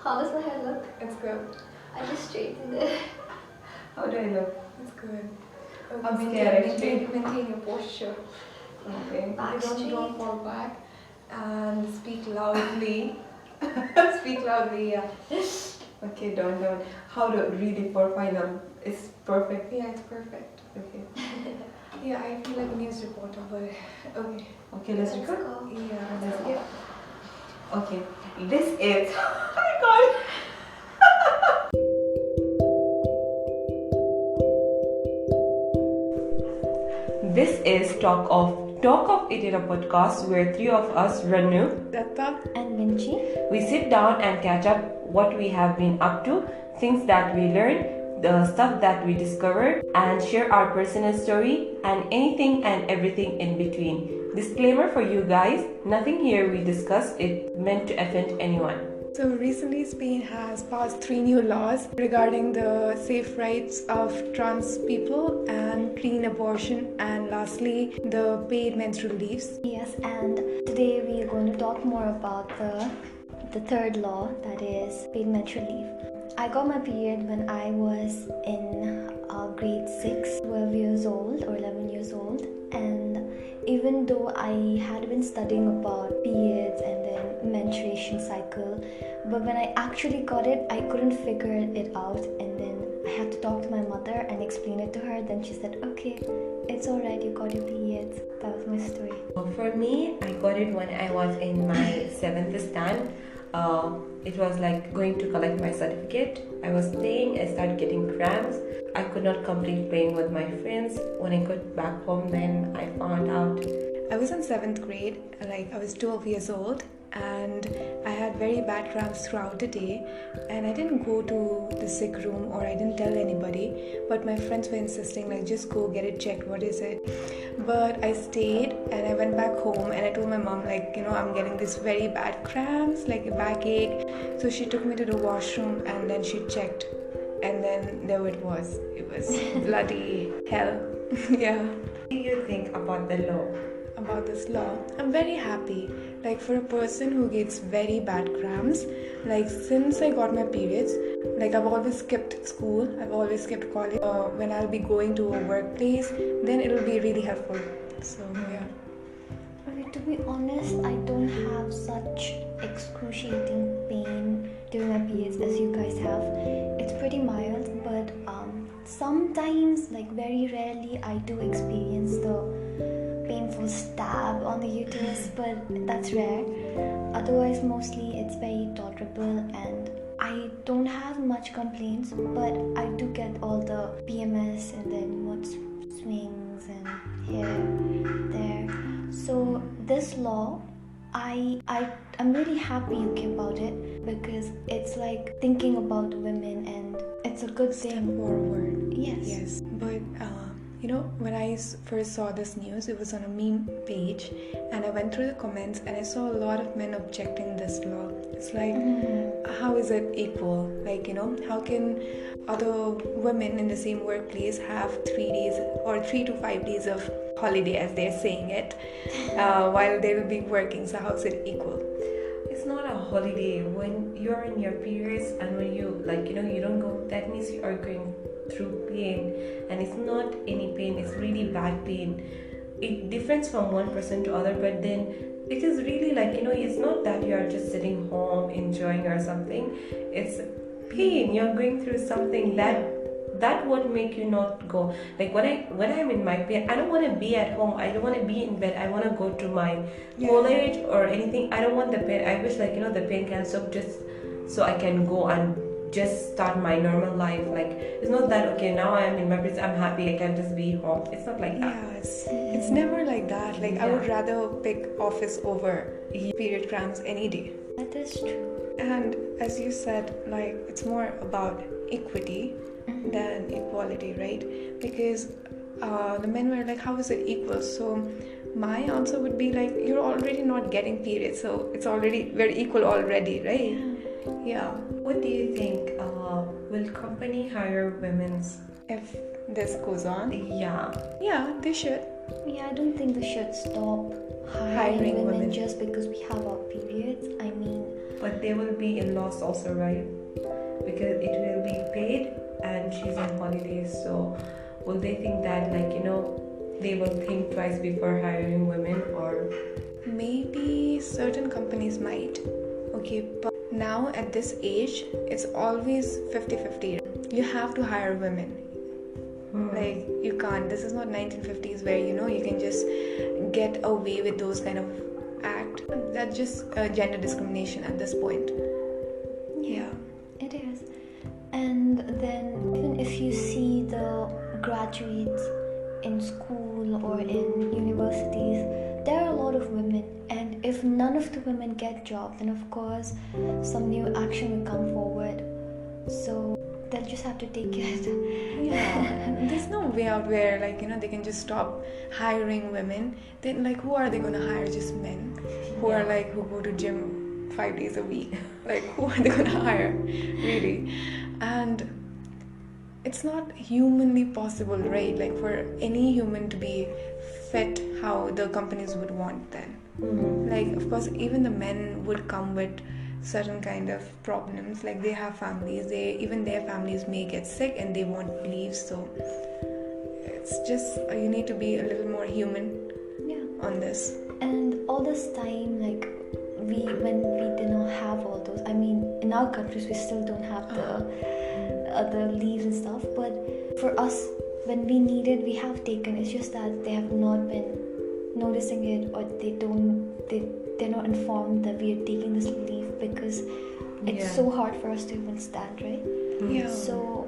How does my hair look? It's good. I just straightened it. How do I look? It's good. I'm scared Maintain your posture. Okay. Don't fall back. And speak loudly. Speak loudly, yeah. Okay, don't. How to really for final? It's perfect. Yeah, it's perfect. Okay. Yeah, I feel like a news reporter, but okay. Okay, let's record. go. Yeah, Let's go. Okay. This is. Oh my god. This is Talk of It in a podcast where three of us, Ranu, Datta, And Minchi. we sit down and catch up what we have been up to, things that we learned, the stuff that we discovered, and share our personal story and anything and everything in between. Disclaimer for you guys, nothing here we discuss is meant to offend anyone. So recently Spain has passed 3 new laws regarding the safe rights of trans people and clean abortion, and lastly the paid menstrual leaves. Yes, and today we are going to talk more about the third law, that is paid menstrual leave. I got my period when I was in grade 6, 12 years old or 11 years old, and even though I had been studying about periods and then menstruation cycle, but when I actually got it, I couldn't figure it out, and then I had to talk to my mother and explain it to her. Then she said, okay, it's alright, you got your periods. That was my story. For me, I got it when I was in my 7th stand. It was like going to collect my certificate. I was playing, I started getting cramps. I could not complete playing with my friends. When I got back home, then I found out. I was in 7th grade, like I was 12 years old, and I had very bad cramps throughout the day, and I didn't go to the sick room or I didn't tell anybody, but my friends were insisting like just go get it checked, what is it? But I stayed and I went back home and I told my mom like, I'm getting this very bad cramps, like a backache. So she took me to the washroom and then she checked, and then there it was bloody hell. Yeah. What do you think about the law? About this law, I'm very happy. Like for a person who gets very bad cramps, like since I got my periods, like I've always skipped school, I've always skipped college. When I'll be going to a workplace, then it'll be really helpful. So yeah. Okay, to be honest, I don't have such excruciating pain during my periods as you guys have. It's pretty mild, but sometimes, like very rarely, I do experience the painful stab on the uterus, but that's rare. Otherwise, mostly it's very tolerable, and I don't have much complaints, but I do get all the PMS and then mood swings and here, there. So this law, I'm really happy you came about it, because it's like thinking about women and it's a good thing. Forward. Yes. But when I first saw this news, it was on a meme page, and I went through the comments and I saw a lot of men objecting this law. It's like, how is it equal? Like, how can other women in the same workplace have 3 days or 3 to 5 days of holiday, as they're saying it, while they will be working? So how is it equal? It's not a holiday. When you're in your periods and when you you don't go, that means you are going through pain, and it's not any pain, it's really bad pain. It differs from one person to other, but then it is really it's not that you are just sitting home enjoying or something. It's pain. You're going through something that won't make you not go. Like when I'm in my pain, I don't want to be at home, I don't want to be in bed, I want to go to my college or anything. I don't want the pain. I wish the pain can stop just so I can go and just start my normal life. Like it's not that okay, now I am in my place, I'm happy, I can just be home. It's not like that. Yes, it's never like that. Like I would rather pick office over period cramps any day. That is true. And as you said, like it's more about equity than equality, right? Because the men were like, how is it equal? So my answer would be like, you're already not getting periods, so we're equal already, right? Yeah. What do you think? Will company hire women's? If this goes on? Yeah. Yeah, they should. Yeah, I don't think we should stop hiring women just because we have our periods. I mean, but there will be in loss also, right? Because it will be paid and she's on holidays, so will they think that, like, they will think twice before hiring women? Or maybe certain companies might. Okay, but now at this age, it's always 50-50. You have to hire women. Like, you can't. This is not 1950s where, you can just get away with those kind of act. That's just gender discrimination at this point. Yeah. It is. And then even if you see the graduates in school or in universities, there are a lot of women, and if none of the women get jobs, then of course some new action will come forward. So they'll just have to take it. Yeah. There's no way out where, like, they can just stop hiring women. Then, like, who are they going to hire? Just men who are like, who go to gym 5 days a week. Like, who are they going to hire? Really? And it's not humanly possible, right? Like, for any human to be fit how the companies would want then. Like, of course, even the men would come with certain kind of problems. Like, they have families, even their families may get sick and they want leave. So it's just, you need to be a little more human on this. And all this time, like, when we did not have all those, I mean, in our countries we still don't have the leaves and stuff, but for us, when we need it, we have taken. It's just that they have not been noticing it, or they're not informed that we are taking this leave because it's so hard for us to even stand, right? Yeah. So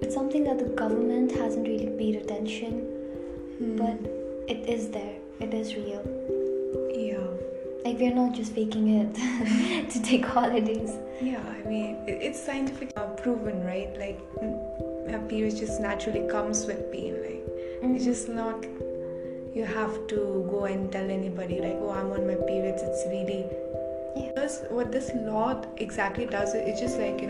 it's something that the government hasn't really paid attention, but it is there. It is real. Yeah. Like, we're not just faking it to take holidays. Yeah, I mean, it's scientifically proven, right? Like, periods just naturally comes with pain. Like, it's just not, you have to go and tell anybody, like, oh, I'm on my periods. It's really, because what this law exactly does, it just, like,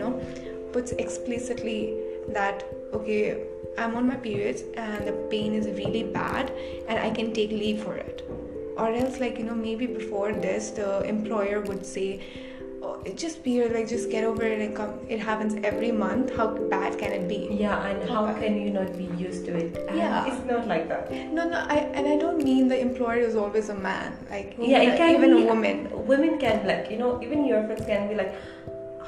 puts explicitly that, okay, I'm on my periods and the pain is really bad and I can take leave for it. Or else, like, maybe before this, the employer would say, oh, it's just period, like, just get over it and come. It happens every month. How bad can it be? Yeah, and how can you not be used to it? And it's not like that. No, I don't mean the employer is always a man. Like, it can even be a woman. Women can, like, even your friends can be like,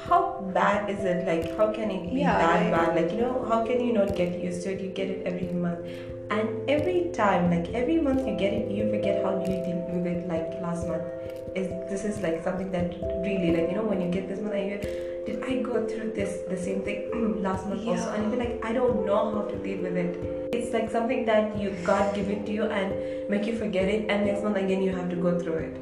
how bad is it? Like, how can it be that bad? Like, how can you not get used to it? You get it every month. And every time, like, every month you get it, you forget how you deal with it, like, last month. This is, like, something that really, like, when you get this month, and you did I go through the same thing last month also? And you feel like, I don't know how to deal with it. It's like something that God give it to you and make you forget it, and next month again you have to go through it.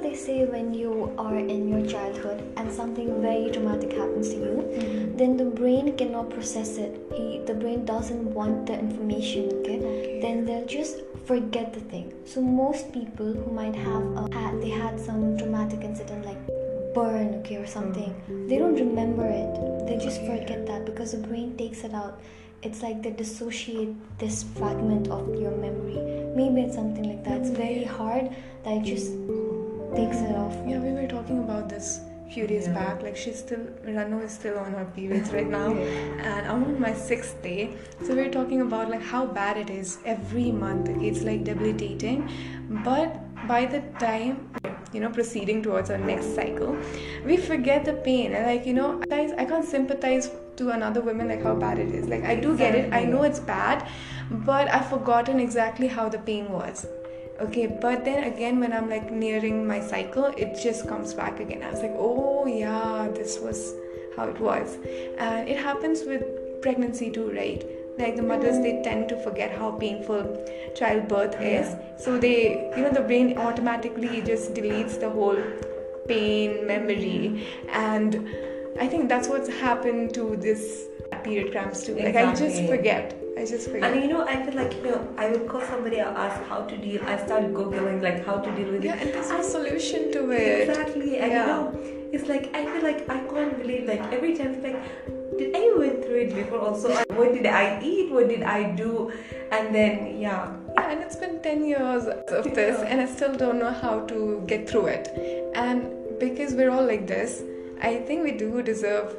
They say when you are in your childhood and something very traumatic happens to you, then the brain cannot process it. The brain doesn't want the information, okay? Then they'll just forget the thing. So most people who might have they had some traumatic incident like burn, okay, or something, they don't remember it. They just forget that because the brain takes it out. It's like they dissociate this fragment of your memory. Maybe it's something like that. It's very hard that it just takes it off. Yeah, we were talking about this few days back. Like, Ranu is still on her periods right now, and I'm on my 6th day. So we're talking about, like, how bad it is every month. It's like debilitating, but by the time proceeding towards our next cycle, we forget the pain. And, like, guys, I can't sympathize to another woman, like, how bad it is. Like, I do get it. I know it's bad, but I've forgotten exactly how the pain was. Okay, but then again, when I'm, like, nearing my cycle, it just comes back again. I was like, oh yeah, this was how it was. And it happens with pregnancy too, right? Like, the mothers, they tend to forget how painful childbirth is. So they, the brain automatically just deletes the whole pain memory. And I think that's what's happened to this period cramps too. Like, I just forget. And I feel like, I will call somebody, I'll ask how to deal. I start Googling, like, how to deal with it. Yeah, and there's no solution to it. Exactly. And it's like, I feel like I can't believe, like, every time it's like, did I went through it before also? What did I eat? What did I do? And then, it Yeah, and it's been 10 years of this, and I still don't know how to get through it. And because we're all like this, I think we do deserve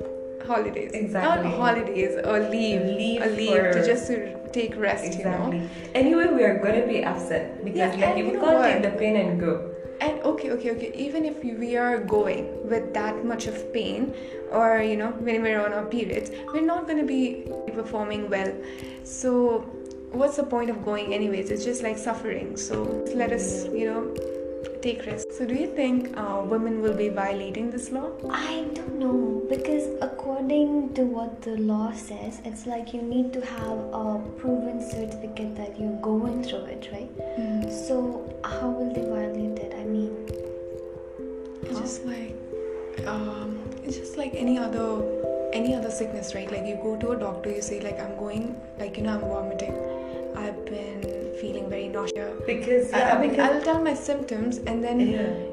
holidays. Exactly. Not holidays, or leave. A leave to just to take rest, exactly. you know. Anyway, we are going to be absent because like you can't take the pain and go. And okay. Even if we are going with that much of pain, or you know, when we're on our periods, we're not going to be performing well. So what's the point of going anyways? It's just like suffering. So let us, you know, take rest. So do you think women will be violating this law? I don't know, because according to what the law says, it's like you need to have a proven certificate that you're going through it, right? So how will they violate it? I mean, It's just like any other sickness, right? Like you go to a doctor, you say like I'm going, like, you know, I'm vomiting, I've been feeling very nauseous, Because I'll tell my symptoms, and then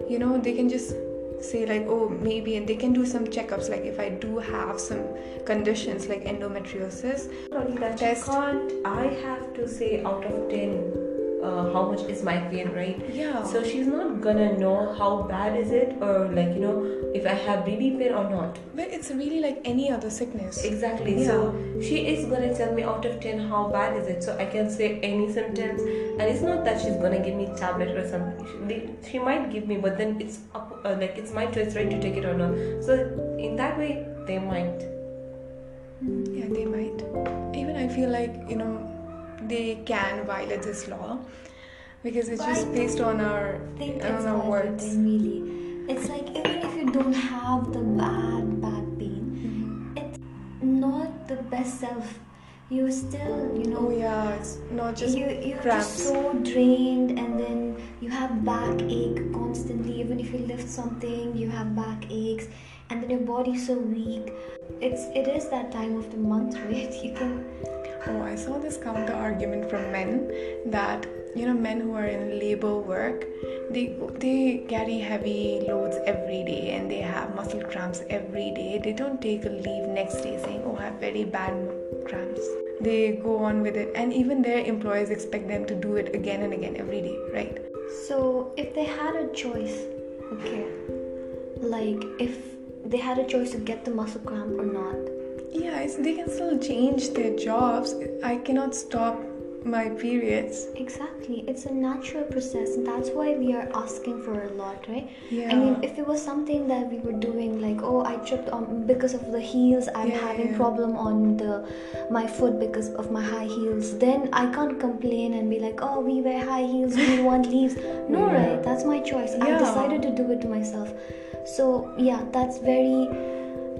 you know, they can just say like, oh, maybe, and they can do some checkups, like if I do have some conditions like endometriosis. only that test. I have to say out of 10 how much is my pain, right? Yeah. So she's not gonna know how bad is it, or like, you know, if I have really pain or not. But it's really like any other sickness. Exactly. Yeah. So she is gonna tell me out of 10 how bad is it, so I can say any symptoms. And it's not that she's gonna give me tablet or something. She might give me, but then it's up, like it's my choice, right, to take it or not. So in that way, they might. Yeah, they might. Even I feel like, you know, they can violate this law because it's just based on our words. Really, it's like even if you don't have the bad pain, it's not the best self. You're still, you know. Oh yeah, it's not just you're cramps. just so drained, and then you have backache constantly. Even if you lift something, you have backaches, and then your body's so weak. It is that time of the month, right? You can. Oh, I saw this counter argument from men that, you know, men who are in labor work, they carry heavy loads every day and they have muscle cramps every day. They don't take a leave next day saying, oh, I have very bad cramps. They go on with it, and even their employers expect them to do it again and again every day, right? So if they had a choice, okay, like if they had a choice to get the muscle cramp or not. Yeah, they can still change their jobs. I cannot stop my periods. Exactly, it's a natural process, and that's why we are asking for a lot, right? Yeah. I mean, if it was something that we were doing like, oh, I tripped on because of the heels, I'm having problem on my foot because of my high heels, then I can't complain and be like, oh, we wear high heels, we want leaves. No, right? That's my choice. I decided to do it to myself. So yeah, that's very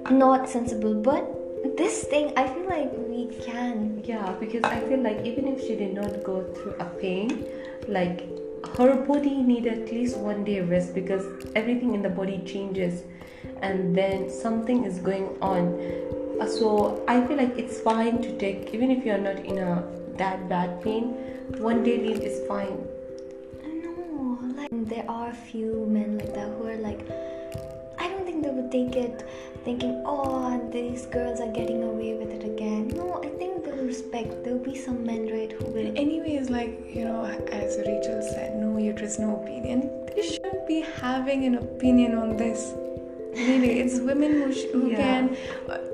not sensible. But this thing, I feel like we can. Yeah, because I feel like even if she did not go through a pain, like her body need at least 1 day rest, because everything in the body changes and then something is going on. So I feel like it's fine to take, even if you're not in that bad pain, 1 day leave is fine. No, like there are a few men like that who are like, I don't think they would take it thinking, oh, these girls are getting away with it again. No, I think they'll respect. There'll be some men, right, who will. Anyways, like, you know, as Rachel said, no uterus, no opinion. They shouldn't be having an opinion on this. Really, it's women who can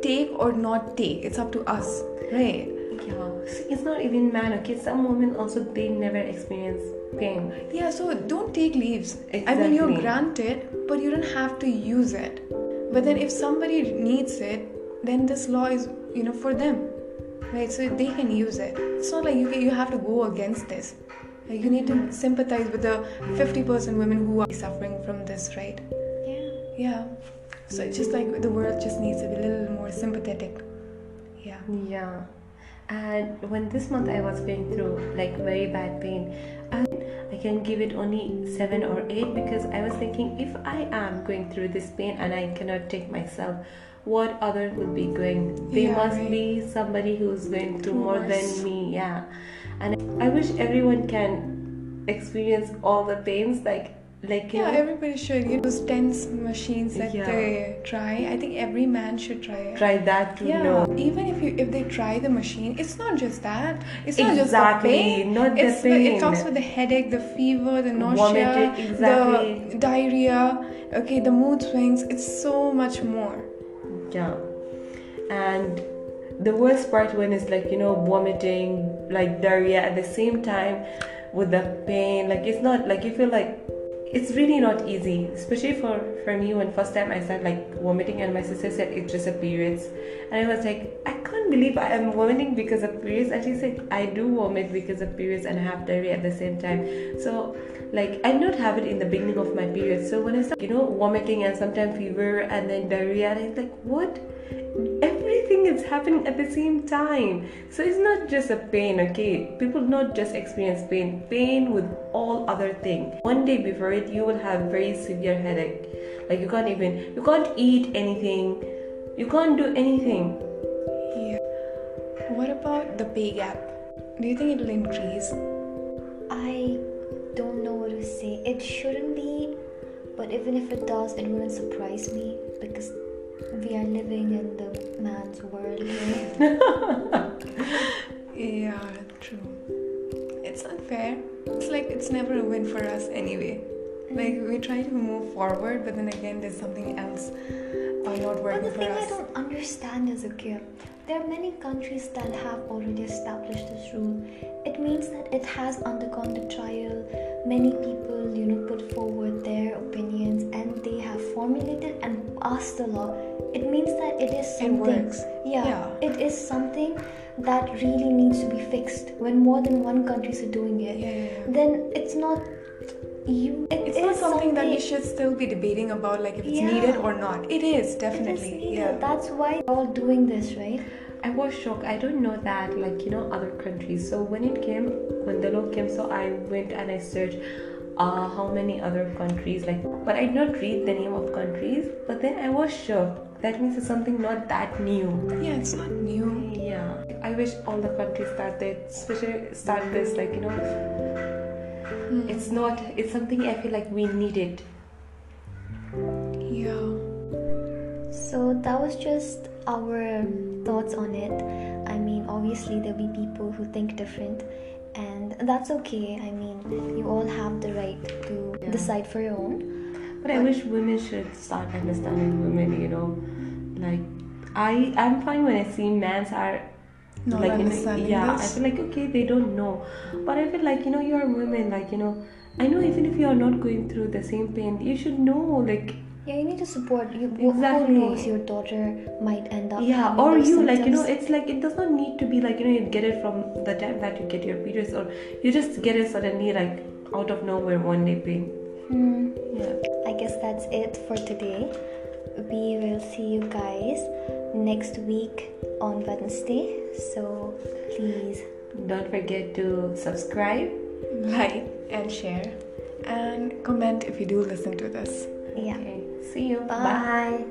take or not take. It's up to us, right? Yeah, it's not even man, okay? Some women also, they never experience pain. Yeah, so don't take leaves. Exactly. I mean, you're granted, but you don't have to use it. But then if somebody needs it, then this law is, you know, for them, right? So they can use it. It's not like you have to go against this. Like, you need to sympathize with the 50% women who are suffering from this, right? Yeah. So it's just like the world just needs to be a little more sympathetic. Yeah. And when this month I was going through like very bad pain, I can give it only 7 or 8, because I was thinking, if I am going through this pain and I cannot take myself, what other would be going? There must be somebody who's going through more than me. Yeah. And I wish everyone can experience all the pains. Like, Like, you Yeah, know, everybody should. Those tense machines that Yeah. they try. I think every man should try it. try that to Yeah, know. even if they try the machine, it's not just that. It's not just the Exactly, pain. not the It pain. comes with the headache, the fever, the nausea, Vomiting, exactly. the diarrhea. Okay, the mood swings. It's so much more. Yeah. And the worst part when it's like, you know, vomiting, like diarrhea at the same time with the pain. Like, it's not like you feel like it's really not easy, especially for me when first time I started like vomiting, and my sister said it's just a periods, and I was like, I can't believe I am vomiting because of periods, and she said I do vomit because of periods and I have diarrhea at the same time. So like I did not have it in the beginning of my period, so when I started, you know, vomiting and sometimes fever and then diarrhea, and I was like, what? Everything is happening at the same time. So it's not just a pain, okay? People not just experience pain with all other things. One day before it, you will have very severe headache. Like you can't eat anything, you can't do anything. Yeah. What about the pay gap? Do you think it will increase? I don't know what to say. It shouldn't be, but even if it does, it wouldn't surprise me because we are living in the man's world. Yeah, true. It's unfair. It's like it's never a win for us anyway. Like we try to move forward, but then again, there's something else not But working the for thing I us. don't understand is, okay, there are many countries that have already established this rule. It means that it has undergone the trial. Many people, put forward their opinions, and they have formulated and passed the law. It means that it is something. works. Yeah, Yeah. it is something that really needs to be fixed. When more than one country is doing it, Yeah. then it's not you. It's not something that we should still be debating about, like if it's Yeah. needed or not. It is It definitely. is needed. Yeah. That's why we're all doing this, right? I was shocked. I don't know that, like, other countries. So when the law came, so I went and I searched how many other countries, like, but I did not read the name of countries. But then I was shocked. That means it's something not that new. Yeah, it's not new. Yeah. I wish all the countries start this, like, it's something I feel like we need it. Yeah. So that was just our thoughts on it. I mean, obviously there'll be people who think different, and that's okay. I mean, you all have the right to decide for your own. But I wish women should start understanding women, like I'm fine when I see men are Not like, understanding I this. feel like, okay, they don't know. But I feel like, you're women, like, I know even if you are not going through the same pain, you should know, like, Yeah, you need to support. Exactly. Who knows, your daughter might end up yeah, having or those you, like, symptoms. it's like, it does not need to be like, you get it from the time that you get your periods, or you just get it suddenly, like, out of nowhere one day pain. Yeah. I guess that's it for today. We will see you guys next week on Wednesday. So please Don't forget to subscribe. Like and share. And comment if you do listen to this. Yeah. Okay. See you. Bye.